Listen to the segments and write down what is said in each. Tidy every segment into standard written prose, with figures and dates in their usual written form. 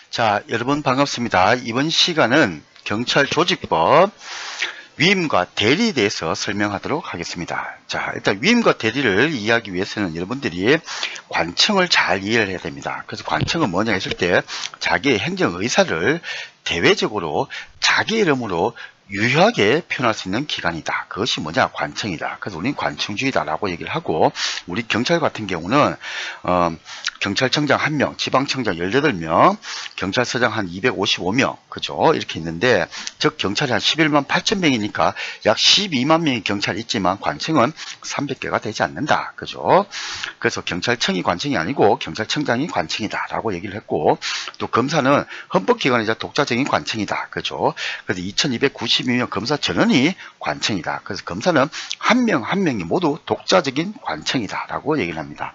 자, 여러분 반갑습니다. 이번 시간은 경찰 조직법 위임과 대리에 대해서 설명하도록 하겠습니다. 자, 일단 위임과 대리를 이해하기 위해서는 여러분들이 관청을 잘 이해를 해야 됩니다. 그래서 관청은 뭐냐 했을 때 자기의 행정 의사를 대외적으로 자기 이름으로 유효하게 표현할 수 있는 기관이다. 그것이 뭐냐? 관청이다. 그래서 우리는 관청주의다라고 얘기를 하고, 우리 경찰 같은 경우는 경찰청장 1명, 지방청장 18명, 경찰서장 한 255명, 그죠? 이렇게 있는데, 즉 경찰이 한 11만 8천 명이니까 약 12만 명의 경찰이 있지만 관청은 300개가 되지 않는다. 그죠? 그래서 경찰청이 관청이 아니고 경찰청장이 관청이다라고 얘기를 했고, 또 검사는 헌법기관이자 독자적인 관청이다. 그죠? 그래서 2292명 검사 전원이 관청이다. 그래서 검사는 한 명 한 명이 모두 독자적인 관청이다라고 얘기를 합니다.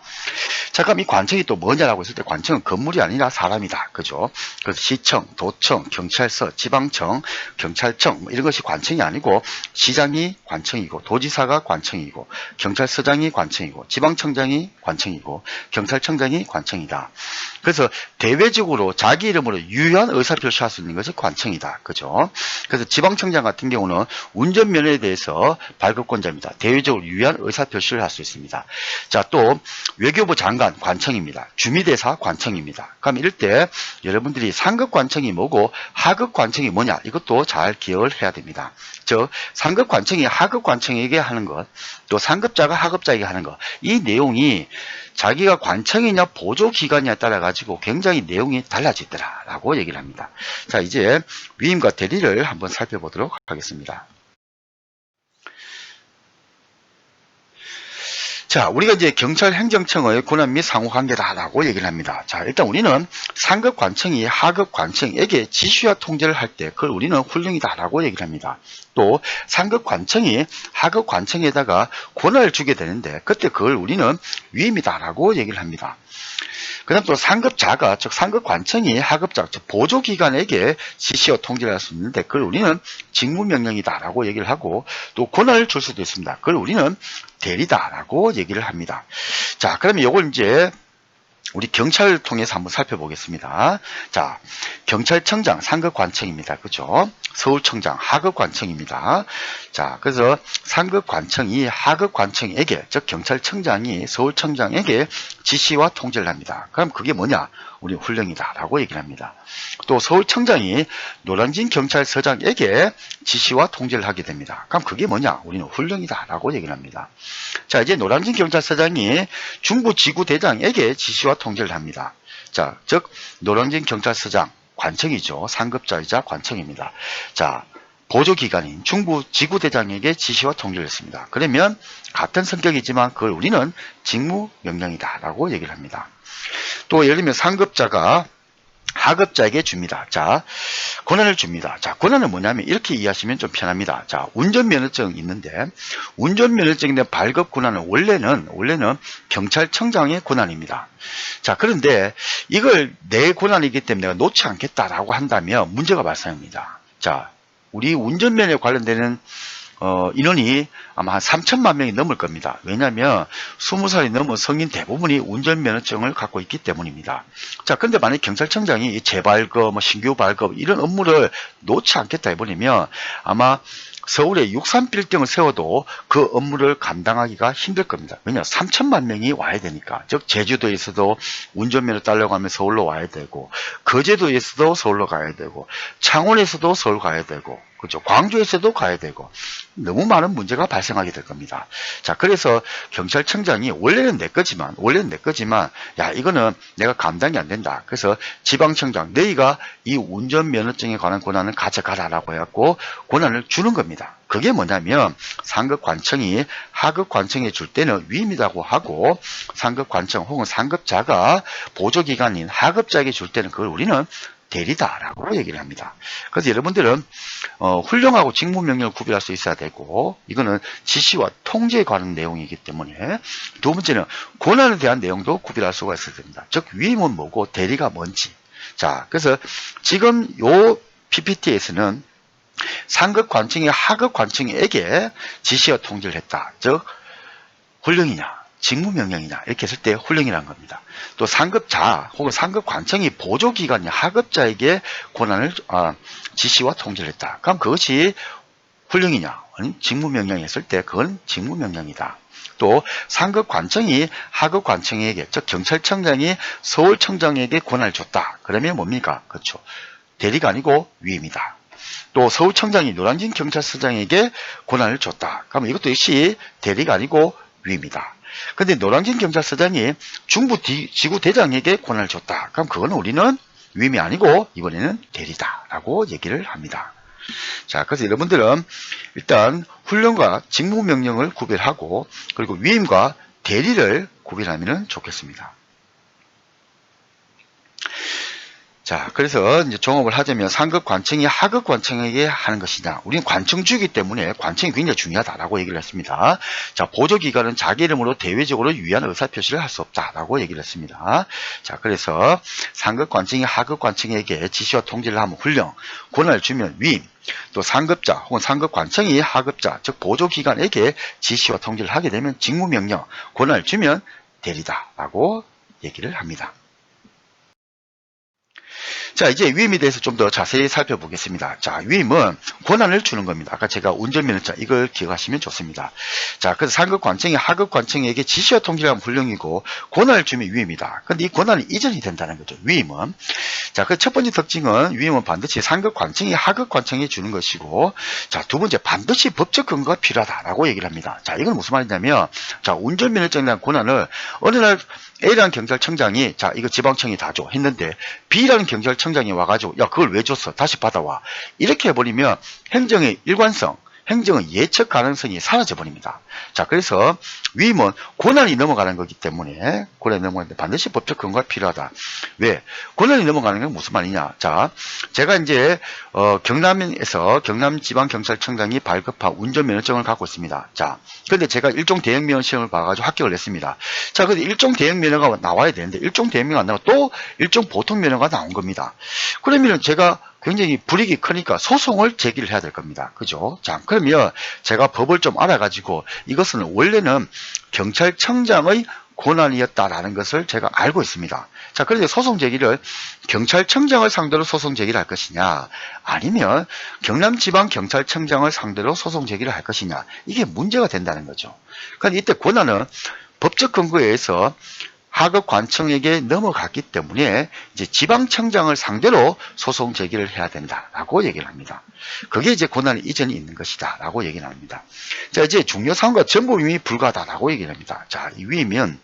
자, 그럼 이 관청이 또 뭐냐라고 했을 때 관청은 건물이 아니라 사람이다. 그죠? 그래서 시청, 도청, 경찰서, 지방청, 경찰청 이런 것이 관청이 아니고 시장이 관청이고 도지사가 관청이고 경찰서장이 관청이고 지방청장이 관청이고 경찰청장이 관청이다. 그래서 대외적으로 자기 이름으로 유효한 의사표시할 수 있는 것이 관청이다. 그죠? 그래서 지방청장 같은 경우는 운전면허에 대해서 발급권자입니다. 대외적으로 유효한 의사표시를 할 수 있습니다. 자, 또 외교부 장관 관청입니다. 주미대사 관청입니다. 그럼 이럴 때 여러분들이 상급 관청이 뭐고 하급 관청이 뭐냐, 이것도 잘 기억을 해야 됩니다. 즉 상급 관청이 하급 관청에게 하는 것, 또 상급자가 하급자에게 하는 것, 이 내용이 자기가 관청이냐 보조기관이냐에 따라 가지고 굉장히 내용이 달라지더라 라고 얘기를 합니다. 자, 이제 위임과 대리를 한번 살펴보도록 하겠습니다. 자, 우리가 이제 경찰 행정청의 권한 및 상호관계다라고 얘기를 합니다. 자, 일단 우리는 상급 관청이 하급 관청에게 지시와 통제를 할 때 그걸 우리는 훈령이다라고 얘기를 합니다. 또 상급 관청이 하급 관청에다가 권한을 주게 되는데 그때 그걸 우리는 위임이다라고 얘기를 합니다. 그 다음 또 상급자가, 즉 상급 관청이 하급자, 즉 보조기관에게 지시와 통제를 할 수 있는데 그걸 우리는 직무명령이다라고 얘기를 하고, 또 권한을 줄 수도 있습니다. 그걸 우리는 대리다라고 얘기를 합니다. 자, 그러면 이걸 이제 우리 경찰을 통해서 한번 살펴보겠습니다. 자, 경찰청장 상급관청입니다. 그죠? 서울청장 하급관청입니다. 자, 그래서 상급관청이 하급관청에게, 즉 경찰청장이 서울청장에게 지시와 통제를 합니다. 그럼 그게 뭐냐? 우리 훈령이다라고 얘기를 합니다. 또 서울청장이 노량진 경찰서장에게 지시와 통제를 하게 됩니다. 그럼 그게 뭐냐? 우리는 훈령이다라고 얘기를 합니다. 자, 이제 노량진 경찰서장이 중부지구대장에게 지시와 통제를 합니다. 자, 즉 노량진 경찰서장 관청이죠. 상급자이자 관청입니다. 자, 보조기관인 중부지구대장에게 지시와 통제를 했습니다. 그러면 같은 성격이지만 그걸 우리는 직무명령이다라고 얘기를 합니다. 또 예를 들면 상급자가 하급자에게 줍니다. 자, 권한을 줍니다. 자, 권한은 뭐냐면 이렇게 이해하시면 좀 편합니다. 자, 운전면허증 있는데 운전면허증에 대한 발급 권한은 원래는 경찰청장의 권한입니다. 자, 그런데 이걸 내 권한이기 때문에 내가 놓지 않겠다라고 한다면 문제가 발생합니다. 자, 우리 운전면허에 관련되는 인원이 아마 한 3천만 명이 넘을 겁니다. 왜냐하면 20살이 넘은 성인 대부분이 운전면허증을 갖고 있기 때문입니다. 자, 그런데 만약 경찰청장이 재발급, 신규 발급 이런 업무를 놓지 않겠다 해버리면 아마 서울에 63빌딩을 세워도 그 업무를 감당하기가 힘들 겁니다. 왜냐? 3천만 명이 와야 되니까. 즉 제주도에서도 운전면허 따려고 하면 서울로 와야 되고, 거제도에서도 서울로 가야 되고, 창원에서도 서울 가야 되고, 그죠? 광주에서도 가야 되고, 너무 많은 문제가 발생하게 될 겁니다. 자, 그래서 경찰청장이 원래는 내 거지만, 야, 이거는 내가 감당이 안 된다. 그래서 지방청장, 너희가 이 운전면허증에 관한 권한을 가져가라라고 해갖고 권한을 주는 겁니다. 그게 뭐냐면 상급관청이 하급관청에 줄 때는 위임이라고 하고, 상급관청 혹은 상급자가 보조기관인 하급자에게 줄 때는 그걸 우리는 대리다라고 얘기를 합니다. 그래서 여러분들은 훈령하고 직무명령을 구별할 수 있어야 되고, 이거는 지시와 통제에 관한 내용이기 때문에, 두 번째는 권한에 대한 내용도 구별할 수가 있어야 됩니다. 즉 위임은 뭐고 대리가 뭔지. 자, 그래서 지금 요 PPT에서는 상급관청이 하급관청에게 지시와 통제를 했다. 즉 훈령이냐 직무명령이냐 이렇게 했을 때 훈령이라는 겁니다. 또 상급자 혹은 상급관청이 보조기관이 하급자에게 권한을 지시와 통제를 했다. 그럼 그것이 훈령이냐 직무명령이 했을 때 그건 직무명령이다. 또 상급관청이 하급관청에게 즉 경찰청장이 서울청장에게 권한을 줬다. 그러면 뭡니까? 그렇죠. 대리가 아니고 위임이다. 또 서울청장이 노량진 경찰서장에게 권한을 줬다. 그러면 이것도 역시 대리가 아니고 위임이다. 근데 노량진 경찰서장이 중부 지구대장에게 권한을 줬다. 그럼 그건 우리는 위임이 아니고 이번에는 대리다 라고 얘기를 합니다. 자, 그래서 여러분들은 일단 훈령과 직무명령을 구별하고 그리고 위임과 대리를 구별하면 좋겠습니다. 자, 그래서 이제 종합을 하자면 상급 관청이 하급 관청에게 하는 것이냐. 우리는 관청주이기 때문에 관청이 굉장히 중요하다라고 얘기를 했습니다. 자, 보조기관은 자기 이름으로 대외적으로 유의한 의사표시를 할 수 없다라고 얘기를 했습니다. 자, 그래서 상급 관청이 하급 관청에게 지시와 통제를 하면 훈령, 권한을 주면 위임, 또 상급자 혹은 상급 관청이 하급자, 즉 보조기관에게 지시와 통제를 하게 되면 직무명령, 권한을 주면 대리다라고 얘기를 합니다. 자, 이제 위임에 대해서 좀 더 자세히 살펴보겠습니다. 자, 위임은 권한을 주는 겁니다. 아까 제가 운전면허증 이걸 기억하시면 좋습니다. 자, 그래서 상급관청이 하급관청에게 지시와 통지를 하면 훈령이고 권한을 주면 위임이다. 근데 이 권한이 이전이 된다는 거죠. 위임은. 자, 그 첫 번째 특징은 위임은 반드시 상급관청이 하급관청에 주는 것이고, 자, 두 번째 반드시 법적 근거가 필요하다라고 얘기를 합니다. 자, 이건 무슨 말이냐면, 자, 운전면허증에 대한 권한을 어느 날 A라는 경찰청장이 자 이거 지방청이 다 줘 했는데 B라는 경찰청장이 와가지고 야 그걸 왜 줬어 다시 받아와 이렇게 해버리면 행정의 일관성 행정의 예측 가능성이 사라져 버립니다. 자, 그래서 위임은 권한이 넘어가는 거기 때문에 권한이 넘어가는데 반드시 법적 근거가 필요하다. 왜? 권한이 넘어가는 건 무슨 말이냐? 자, 제가 이제 경남에서 경남지방경찰청장이 발급한 운전면허증을 갖고 있습니다. 자, 근데 제가 일종 대형면허 시험을 봐가지고 합격을 했습니다. 자, 근데 일종 대형면허가 나와야 되는데 일종 대형면허가 안 나와 또 일종 보통면허가 나온 겁니다. 그러면 제가 굉장히 불이익이 크니까 소송을 제기를 해야 될 겁니다. 그죠? 자, 그러면 제가 법을 좀 알아가지고 이것은 원래는 경찰청장의 권한이었다라는 것을 제가 알고 있습니다. 자, 그런데 소송 제기를 경찰청장을 상대로 소송 제기를 할 것이냐 아니면 경남지방경찰청장을 상대로 소송 제기를 할 것이냐 이게 문제가 된다는 거죠. 그러니까 이때 권한은 법적 근거에 의해서 하급관청에게 넘어갔기 때문에 이제 지방청장을 상대로 소송 제기를 해야 된다라고 얘기를 합니다. 그게 이제 권한의 이전이 있는 것이다라고 얘기를 합니다. 자, 이제 중요사항과 전부위임이 불가하다라고 얘기를 합니다. 자, 이 위임은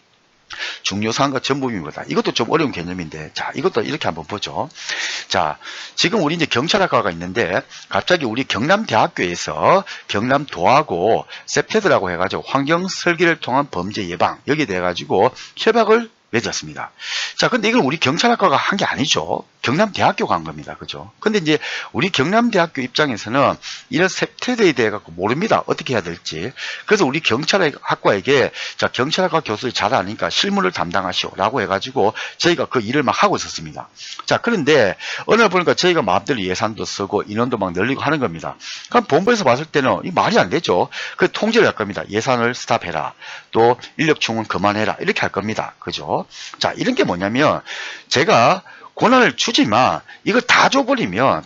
중요사항과 전부위임이다. 이것도 좀 어려운 개념인데, 자, 이것도 이렇게 한번 보죠. 자, 지금 우리 이제 경찰학과가 있는데, 갑자기 우리 경남대학교에서 경남도하고 셉테드라고 해가지고 환경 설계를 통한 범죄 예방, 여기에 대해가지고 협약을 맺었습니다. 자, 근데 이건 우리 경찰학과가 한 게 아니죠. 경남대학교가 한 겁니다. 그죠? 근데 이제 우리 경남대학교 입장에서는 이런 셉테드에 대해 갖고 모릅니다. 어떻게 해야 될지. 그래서 우리 경찰학과에게 자, 경찰학과 교수를 잘 아니까 실무를 담당하시오라고 해가지고 저희가 그 일을 막 하고 있었습니다. 자, 그런데 어느 날 보니까 저희가 마음대로 예산도 쓰고 인원도 막 늘리고 하는 겁니다. 그럼 본부에서 봤을 때는 이 말이 안 되죠. 그 통제를 할 겁니다. 예산을 스탑해라. 또 인력 충원 그만해라. 이렇게 할 겁니다. 그죠? 자, 이런 게 뭐냐면 제가 권한을 주지만 이걸 다 줘버리면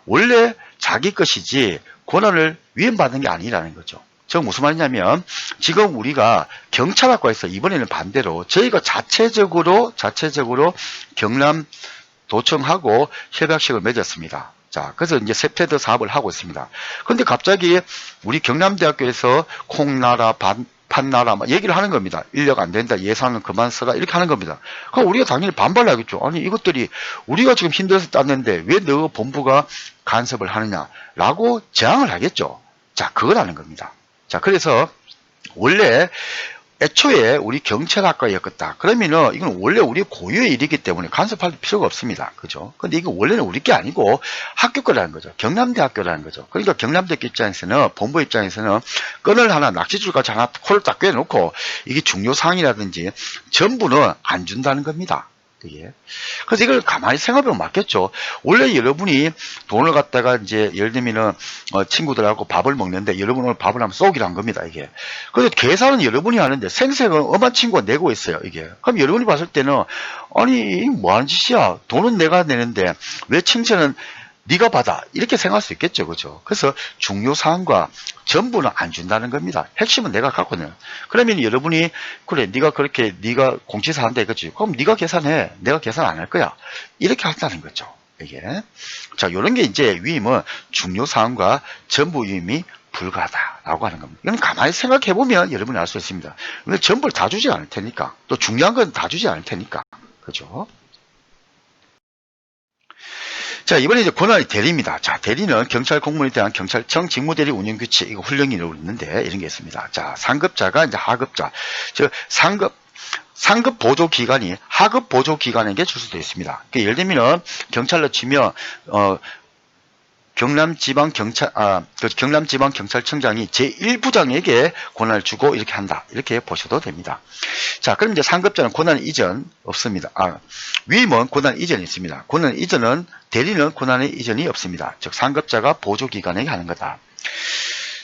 원래 자기 것이지 권한을 위임받는 게 아니라는 거죠. 저 무슨 말이냐면 지금 우리가 경찰학과에서 이번에는 반대로 저희가 자체적으로 경남도청하고 협약식을 맺었습니다. 자, 그래서 이제 셉테드 사업을 하고 있습니다. 그런데 갑자기 우리 경남대학교에서 콩나라 판나라 막 얘기를 하는 겁니다. 인력 안 된다. 예산은 그만 써라. 이렇게 하는 겁니다. 그럼 우리가 당연히 반발을 하겠죠. 아니 이것들이 우리가 지금 힘들어서 땄는데 왜 너 본부가 간섭을 하느냐라고 제항을 하겠죠. 자, 그거라는 겁니다. 자, 그래서 원래 애초에 우리 경찰학과였겠다. 그러면은 이건 원래 우리 고유의 일이기 때문에 간섭할 필요가 없습니다. 그죠? 근데 이거 원래는 우리 게 아니고 학교 거라는 거죠. 경남대학교라는 거죠. 그러니까 경남대학교 입장에서는 본부 입장에서는 끈을 하나 낚시줄까지 하나 코를 딱 꿰놓고 이게 중요사항이라든지 전부는 안 준다는 겁니다. 이게. 그래서 이걸 가만히 생각해보면 맞겠죠. 원래 여러분이 돈을 갖다가 이제 예를 들면은 친구들하고 밥을 먹는데 여러분 오늘 밥을 하면 쏘기로 한 겁니다. 이게. 그래서 계산은 여러분이 하는데 생색은 엄한 친구가 내고 있어요. 이게. 그럼 여러분이 봤을 때는 아니 뭐 하는 짓이야. 돈은 내가 내는데 왜 칭찬은 네가 받아 이렇게 생각할 수 있겠죠. 그죠? 그래서 중요 사항과 전부는 안 준다는 겁니다. 핵심은 내가 갖고 있는. 그러면 여러분이 그래 네가 그렇게 네가 공지사 한다 이거지. 그럼 네가 계산해. 내가 계산 안 할 거야. 이렇게 한다는 거죠. 이게. 자, 요런 게 이제 위임은 중요 사항과 전부 위임이 불가하다라고 하는 겁니다. 이건 가만히 생각해 보면 여러분이 알 수 있습니다. 근데 전부를 다 주지 않을 테니까. 또 중요한 건 다 주지 않을 테니까. 그죠? 자, 이번에 이제 권한의 대리입니다. 자, 대리는 경찰 공무원에 대한 경찰청 직무대리 운영규칙, 이거 훈령이 있는데, 이런 게 있습니다. 자, 상급자가 이제 하급자, 즉, 상급 보조기관이 하급 보조기관에게 줄 수도 있습니다. 그러니까 예를 들면은, 경찰로 치면, 경남지방경찰청장이 제1부장에게 권한을 주고 이렇게 한다. 이렇게 보셔도 됩니다. 자, 그럼 이제 상급자는 권한 이전 없습니다. 위임은 권한 이전이 있습니다. 권한 이전은 대리는 권한의 이전이 없습니다. 즉 상급자가 보조기관에게 하는 거다.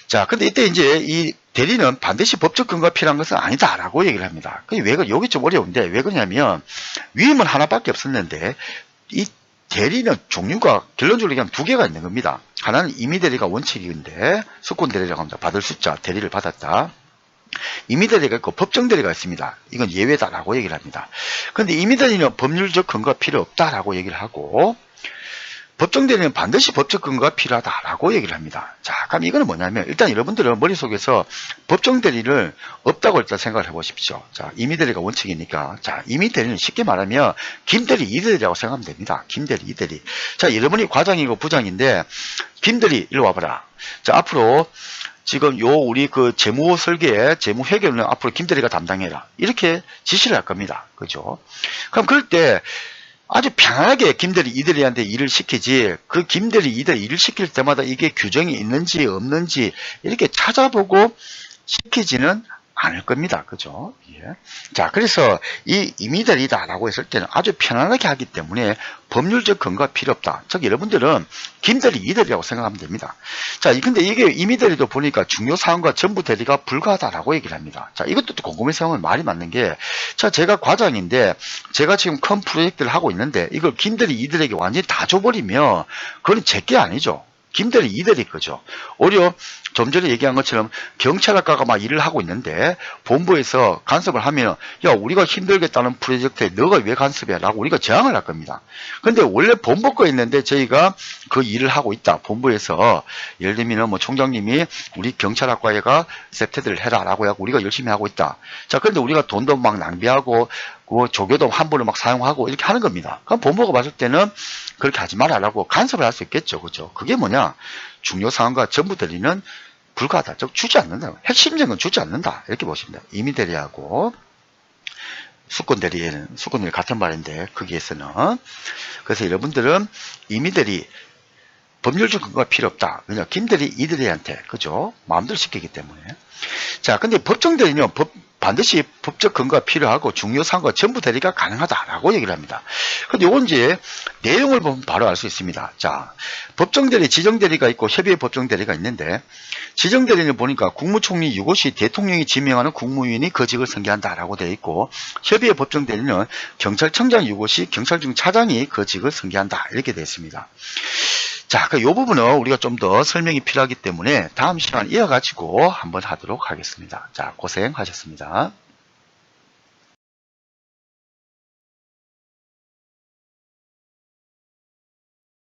자, 근데 이때 이제 이 대리는 반드시 법적 근거가 필요한 것은 아니다라고 얘기를 합니다. 여기 좀 어려운데 왜 그러냐면 위임은 하나밖에 없었는데 이 대리는 종류가 결론적으로 얘기하면 두 개가 있는 겁니다. 하나는 임의대리가 원칙인데 수권대리라고 합니다. 받을 숫자 대리를 받았다. 임의대리가 있고 법정대리가 있습니다. 이건 예외다라고 얘기를 합니다. 그런데 임의대리는 법률적 근거가 필요 없다라고 얘기를 하고 법정대리는 반드시 법적 근거가 필요하다라고 얘기를 합니다. 자, 그럼 이거는 뭐냐면 일단 여러분들은 머릿속에서 법정대리를 없다고 일단 생각을 해보십시오. 자, 임의대리가 원칙이니까. 자, 임의대리는 쉽게 말하면 김대리, 이대리라고 생각하면 됩니다. 김대리, 이대리. 자, 여러분이 과장이고 부장인데 김대리 일로 와봐라. 자, 앞으로 지금 우리 그 재무 설계, 재무 회계는 앞으로 김대리가 담당해라. 이렇게 지시를 할 겁니다. 그죠? 그럼 그럴 때 아주 편안하게 김대리, 이대리한테 일을 시키지 그 김대리, 이대리 일을 시킬 때마다 이게 규정이 있는지 없는지 이렇게 찾아보고 시키지는 않을 겁니다. 그죠? 예. 자, 그래서 이 임의대리다라고 했을 때는 아주 편안하게 하기 때문에 법률적 근거가 필요 없다. 즉, 여러분들은 김대리, 이대리라고 생각하면 됩니다. 자, 근데 이게 임의대리도 보니까 중요사항과 전부 대리가 불가하다라고 얘기를 합니다. 자, 이것도 또 곰곰이 생각하면 말이 맞는 게, 자, 제가 과장인데, 제가 지금 큰 프로젝트를 하고 있는데, 이걸 김대리, 이대리에게 완전히 다 줘버리면, 그건 제게 아니죠. 김대리, 이대리 거죠. 오히려 좀 전에 얘기한 것처럼 경찰학과가 막 일을 하고 있는데 본부에서 간섭을 하면 야, 우리가 힘들겠다는 프로젝트에 너가 왜 간섭해? 라고 우리가 저항을 할 겁니다. 근데 원래 본부 거 있는데 저희가 그 일을 하고 있다. 본부에서 예를 들면 뭐 총장님이 우리 경찰학과에가 셉테드를 해라 라고 하고 우리가 열심히 하고 있다. 자, 그런데 우리가 돈도 막 낭비하고 그 조교도 함부로 막 사용하고 이렇게 하는 겁니다. 그럼 본부가 봤을 때는 그렇게 하지 말아라고 간섭을 할 수 있겠죠. 그죠? 그게 뭐냐? 중요 사항과 전부 대리는 불가하다. 즉, 주지 않는다. 핵심적인 건 주지 않는다. 이렇게 보십니다. 임의대리하고 수권대리 같은 말인데, 거기에서는. 그래서 여러분들은 임의대리, 법률적 근거가 필요 없다. 왜냐? 김대리, 이대리한테, 그죠? 마음대로 시키기 때문에. 자, 근데 법정대리는 반드시 법적 근거가 필요하고 중요사항과 전부 대리가 가능하다라고 얘기를 합니다. 근데 요건 이제 내용을 보면 바로 알 수 있습니다. 자, 법정대리, 지정대리가 있고 협의회 법정대리가 있는데 지정대리는 보니까 국무총리 유고시 대통령이 지명하는 국무위원이 그 직을 승계한다라고 되어 있고 협의회 법정대리는 경찰청장 유고시 경찰청 차장이 그 직을 승계한다 이렇게 되어 있습니다. 자, 이 부분은 우리가 좀 더 설명이 필요하기 때문에 다음 시간 이어가지고 한번 하도록 하겠습니다. 자, 고생하셨습니다.